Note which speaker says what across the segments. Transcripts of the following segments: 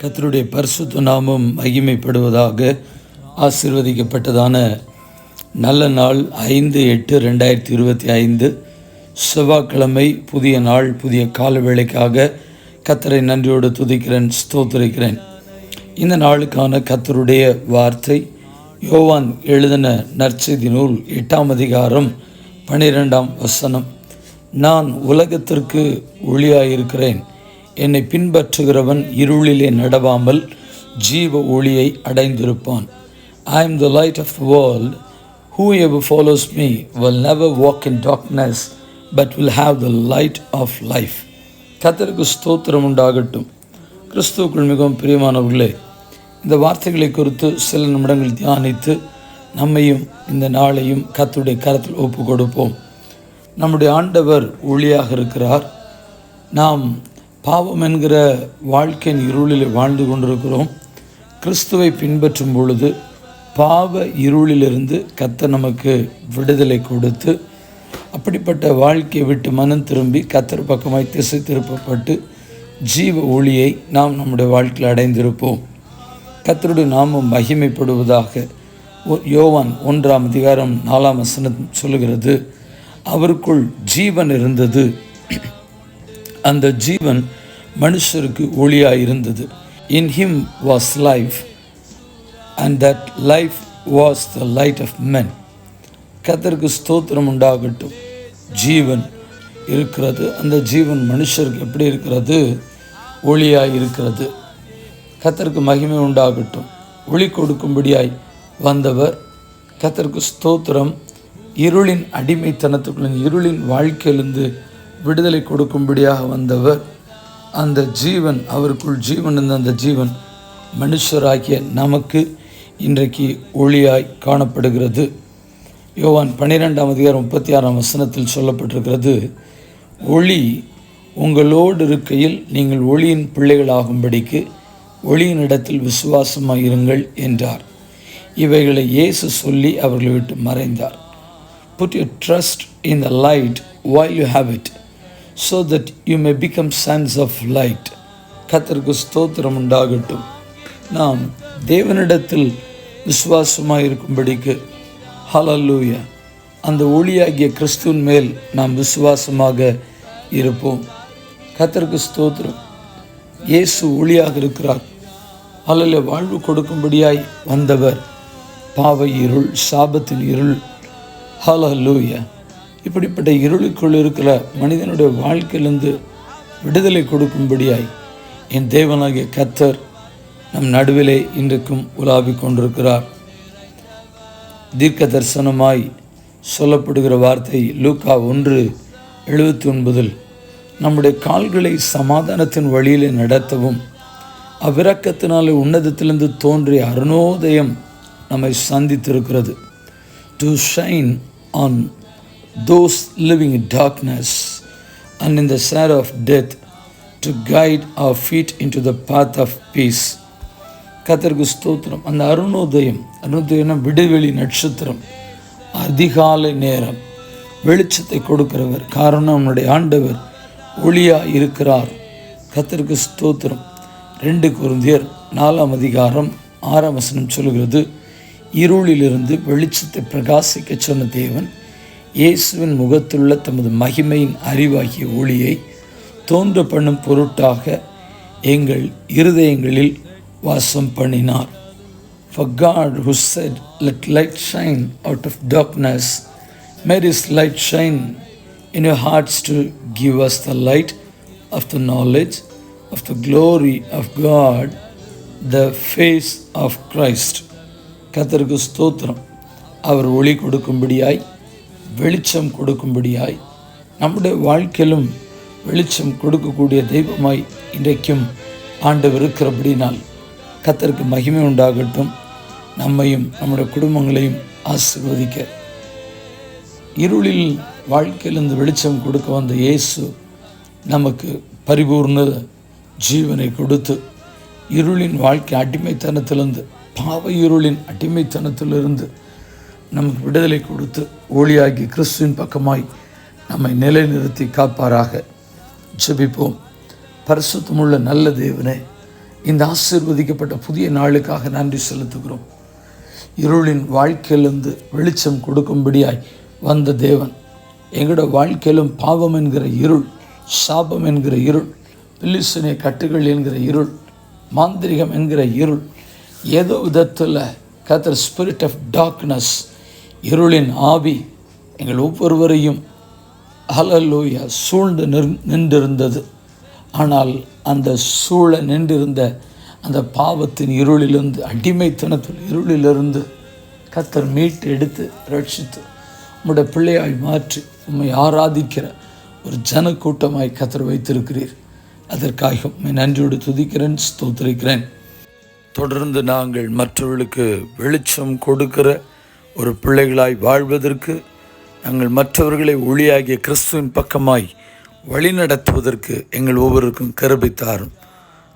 Speaker 1: கர்த்தருடைய பரிசுத்த நாமம் மகிமைப்படுவதாக. ஆசீர்வதிக்கப்பட்டதான நல்ல நாள் 5/8/2025 செவ்வாய்க்கிழமை. புதிய நாள், புதிய கால வேளைக்காக கர்த்தரை நன்றியோடு துதிக்கிறேன், ஸ்தோத்திரிக்கிறேன். இந்த நாளுக்கான கர்த்தருடைய வார்த்தை யோவான் எழுதின நற்செய்தி நூல் 8ஆம் அதிகாரம் 12ஆம் வசனம். நான் உலகத்திற்கு ஒளியாயிருக்கிறேன். என்னை பின்பற்றுகிறவன் இருளிலே நடவாமல் ஜீவ ஒளியை அடைந்திருப்பான். I am the light of the world. Whoever follows me will never walk in darkness, but will have the light of life. கர்த்தருக்கு ஸ்தோத்திரம் உண்டாகட்டும். கிறிஸ்துவுக்குள் மிகவும் பிரியமானவர்களே, இந்த வார்த்தைகளை குறித்து சில நிமிடங்கள் தியானித்து நம்மையும் இந்த நாளையும் கர்த்தருடைய கரத்தில் ஒப்பு கொடுப்போம். நம்முடைய ஆண்டவர் ஒளியாக இருக்கிறார். நாம் பாவம் என்கிற வாழ்க்கையின் இருளில் வாழ்ந்து கொண்டிருக்கிறோம். கிறிஸ்துவை பின்பற்றும் பொழுது பாவ இருளிலிருந்து கர்த்தர் நமக்கு விடுதலை கொடுத்து, அப்படிப்பட்ட வாழ்க்கையை விட்டு மனம் திரும்பி கர்த்தர் பக்கமாய் திசை திருப்பப்பட்டு ஜீவ ஒளியை நாம் நம்முடைய வாழ்க்கையில் அடைந்திருப்போம். கர்த்தருடைய நாமம் மகிமைப்படுவதாக. யோவான் 1ஆம் அதிகாரம் 4ஆம் வசனம் சொல்லுகிறது, அவருக்குள் ஜீவன் இருந்தது, அந்த ஜீவன் மனுஷருக்கு ஒளியாக இருந்தது. In him was life, and that life was the light of men. கர்த்தருக்கு ஸ்தோத்திரம் உண்டாகட்டும். ஜீவன் இருக்கிறது, அந்த ஜீவன் மனுஷருக்கு எப்படி இருக்கிறது? ஒளியாக இருக்கிறது. கர்த்தருக்கு மகிமை உண்டாகட்டும். ஒளி கொடுக்கும்படியாய் வந்தவர். கர்த்தருக்கு ஸ்தோத்திரம். இருளின் அடிமைத்தனத்துக்குள்ள, இருளின் வாழ்க்கையிலிருந்து விடுதலை கொடுக்கும்படியாக வந்தவர். அந்த ஜீவன், அவருக்குள் ஜீவன் இருந்த அந்த ஜீவன் மனுஷராகிய நமக்கு இன்றைக்கு ஒளியாய் காணப்படுகிறது. யோவான் 12ஆம் அதிகாரம் 36ஆம் வசனத்தில் சொல்லப்பட்டிருக்கிறது, ஒளி உங்களோடு இருக்கையில் நீங்கள் ஒளியின் பிள்ளைகளாகும்படிக்கு ஒளியின் இடத்தில் விசுவாசமாயிருங்கள் என்றார். இவைகளை இயேசு சொல்லி அவர்களை விட்டு மறைந்தார். Put your trust in the light while you have it, so that you may become sons of light. கர்த்தருக்கு ஸ்தோத்திரம் உண்டாகட்டும். நாம் தேவனிடத்தில் விசுவாசமாக இருக்கும்படிக்கு, ஹல்லேலூயா, அந்த ஒளியாகிய கிறிஸ்துவின் மேல் நாம் விசுவாசமாக இருப்போம். கர்த்தருக்கு ஸ்தோத்திரம். இயேசு ஒளியாக இருக்கிறார். ஹல்லேலூயா. வாழ்வு கொடுக்கும்படியாய் வந்தவர். பாவ இருள், சாபத்தின் இருள், ஹல்லேலூயா, இப்படிப்பட்ட இருளுக்குள் இருக்கிற மனிதனுடைய வாழ்க்கையிலிருந்து விடுதலை கொடுக்கும்படியாய் என் தேவனாகிய கர்த்தர் நம் நடுவிலே இன்றைக்கும் உலாவிக் கொண்டிருக்கிறார். தீர்க்க தரிசனமாய் சொல்லப்படுகிற வார்த்தை லூக்கா 1:79, நம்முடைய கால்களை சமாதானத்தின் வழியிலே நடத்தவும் அவ்விரக்கத்தினாலே உன்னதத்திலிருந்து தோன்றிய அருணோதயம் நம்மை சந்தித்திருக்கிறது. To shine on those living in darkness and in the shadow of death, to guide our feet into the path of peace. கர்த்தருக்கு ஸ்தோத்திரம். அந்த அருணோதயம், அருணோதயம் விடுவெளி நட்சத்திரம், அதிகாலை நேரம் வெளிச்சத்தை கொடுக்கிறவர். காரணம், நம்முடைய ஆண்டவர் ஒளியாக இருக்கிறார். கர்த்தருக்கு ஸ்தோத்திரம். 2 கொரிந்தியர் 4ஆம் அதிகாரம் 6ஆம் வசனம் சொல்கிறது, இருளிலிருந்து வெளிச்சத்தை பிரகாசிக்க சொன்ன தேவன் இயேசுவின் முகத்துள்ள தமது மகிமையின் அறிவாகிய ஒளியை தோன்ற பண்ணும் பொருட்டாக எங்கள் இருதயங்களில் வாசம் பண்ணினார். For God, who said, "Let light shine out of darkness," made his light shine in your hearts to give us the light of the knowledge of the glory of God, the face of Christ. கர்த்தருக்கு ஸ்தோத்திரம். அவர் ஒளி கொடுக்கும்படியாய், வெளிச்சம் கொடுக்கும்படியாய், நம்முடைய வாழ்க்கையிலும் வெளிச்சம் கொடுக்கக்கூடிய தெய்வமாய் இன்றைக்கும் ஆண்டவர் இருக்கிறபடினால் கர்த்தருக்கு மகிமை உண்டாகட்டும். நம்மையும் நம்முடைய குடும்பங்களையும் ஆசீர்வதிக்க, இருளில் வாழ்க்கையிலிருந்து வெளிச்சம் கொடுக்க வந்த இயேசு நமக்கு பரிபூர்ண ஜீவனை கொடுத்து, இருளின் வாழ்க்கை அடிமைத்தனத்திலிருந்து, பாவ இருளின் அடிமைத்தனத்திலிருந்து நமக்கு விடுதலை கொடுத்து ஒளியாகி கிறிஸ்துவின் பக்கமாய் நம்மை நிலைநிறுத்தி காப்பாராக. ஜெபிப்போம். பரிசுத்தமுள்ள நல்ல தேவனே, இந்த ஆசீர்வதிக்கப்பட்ட புதிய நாளுக்காக நன்றி செலுத்துகிறோம். இருளின் வாழ்க்கையிலிருந்து வெளிச்சம் கொடுக்கும்படியாய் வந்த தேவன் எங்களோட வாழ்க்கையிலும் பாவம் என்கிற இருள், சாபம் என்கிற இருள், பில்லிசனை கட்டுகள் என்கிற இருள், மாந்திரிகம் என்கிற இருள், ஏதோ விதத்தில் கர்த்தர் ஸ்பிரிட் ஆஃப் டார்க்னஸ், இருளின் ஆவி எங்கள் ஒவ்வொருவரையும் ஹல்லேலூயா சூழ்ந்து நின்றிருந்தது. ஆனால் அந்த சூழ நின்றிருந்த அந்த பாவத்தின் இருளிலிருந்து, அடிமைத்தனத்தில் இருளிலிருந்து கர்த்தர் மீட்டு எடுத்து ரட்சித்து உம்முடைய பிள்ளையாய் மாற்றி உம்மை ஆராதிக்கிற ஒரு ஜனக்கூட்டமாய் கர்த்தர் வைத்திருக்கிறீர். அதற்காக உம்மை நன்றியோடு துதிக்கிறேன், ஸ்தோத்திரிக்கிறேன். தொடர்ந்து நாங்கள் மற்றவர்களுக்கு வெளிச்சம் கொடுக்கிற ஒரு பிள்ளைகளாய் வாழ்வதற்கு, நாங்கள் மற்றவர்களை ஒளியாகிய கிறிஸ்துவின் பக்கமாய் வழி நடத்துவதற்கு எங்கள் ஒவ்வொருக்கும் கிருபை தாரும்,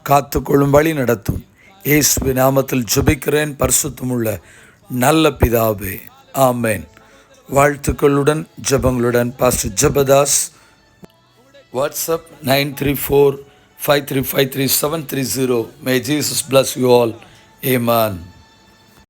Speaker 1: காத்துக்கொள்ளும், வழி நடத்தும். இயேசுவின் நாமத்தில் ஜெபிக்கிறேன் பரிசுத்தமுள்ள நல்ல பிதாவே, ஆமேன். வாழ்த்துக்களுடன் ஜெபங்களுடன் pastor Jebadas. WhatsApp 93453533730. May Jesus bless you all. Amen.